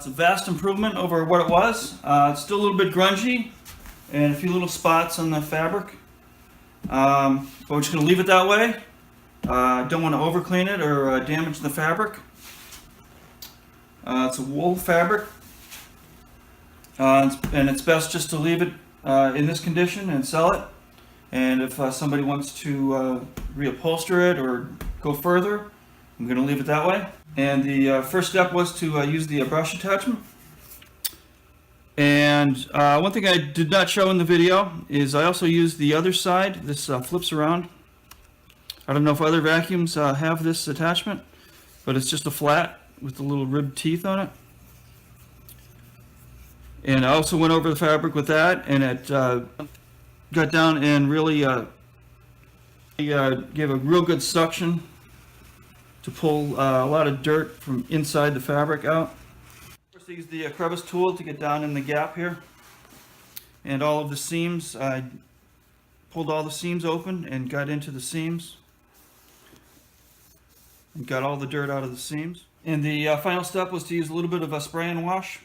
It's a vast improvement over what it was. It's still a little bit grungy and a few little spots on the fabric. But we're just going to leave it that way. Don't want to overclean it or damage the fabric. It's a wool fabric. And it's best just to leave it in this condition and sell it. And if somebody wants to reupholster it or go further, I'm going to leave it that way. And the first step was to use the brush attachment. And one thing I did not show in the video is I also used the other side. This flips around. I don't know if other vacuums have this attachment, but it's just a flat with the little ribbed teeth on it. And I also went over the fabric with that, and it got down and really gave a real good suction to pull a lot of dirt from inside the fabric out. First, I used the crevice tool to get down in the gap here, and all of the seams. I pulled all the seams open and got into the seams, and got all the dirt out of the seams. And the final step was to use a little bit of a spray and wash.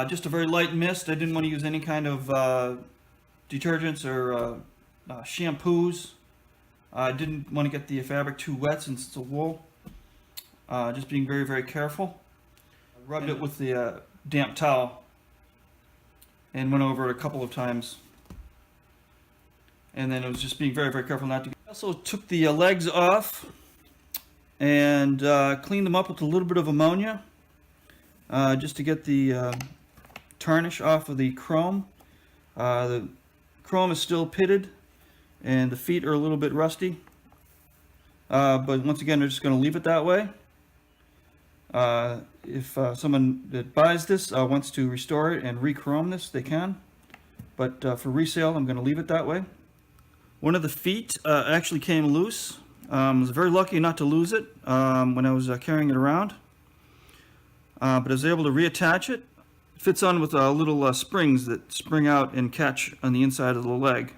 Just a very light mist. I didn't want to use any kind of detergents or shampoos. I didn't want to get the fabric too wet since it's a wool. Just being very, very careful. I rubbed it with the damp towel and went over it a couple of times. And then it was just being very, very careful not to get. I also took the legs off and cleaned them up with a little bit of ammonia. Just to get the tarnish off of the chrome. The chrome is still pitted and the feet are a little bit rusty. But once again, we're just going to leave it that way. If someone that buys this wants to restore it and re-chrome this, they can. But for resale, I'm going to leave it that way. One of the feet actually came loose. I was very lucky not to lose it when I was carrying it around. But I was able to reattach it. It fits on with little springs that spring out and catch on the inside of the leg.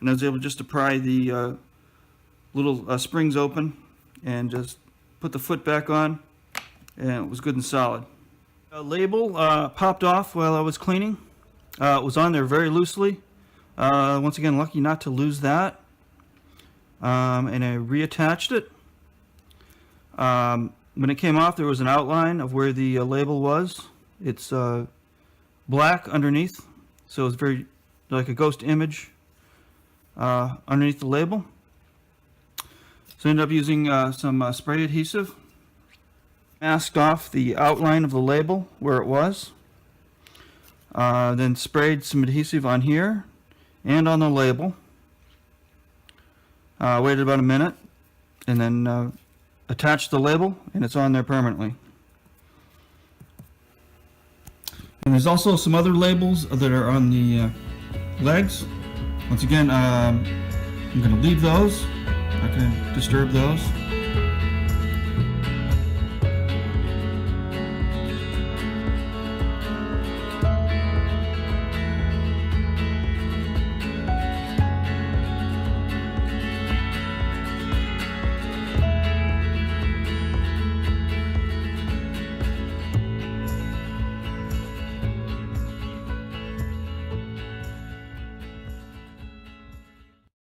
And I was able just to pry the little springs open and just put the foot back on, and it was good and solid. The label popped off while I was cleaning. It was on there very loosely. Once again, lucky not to lose that. And I reattached it. When it came off, there was an outline of where the label was. It's black underneath, so it's very like a ghost image underneath the label. So I ended up using some spray adhesive. Masked off the outline of the label where it was. Then sprayed some adhesive on here and on the label. Waited about a minute and then attached the label, and it's on there permanently. And there's also some other labels that are on the legs. Once again, I'm going to leave those. Not going to disturb those.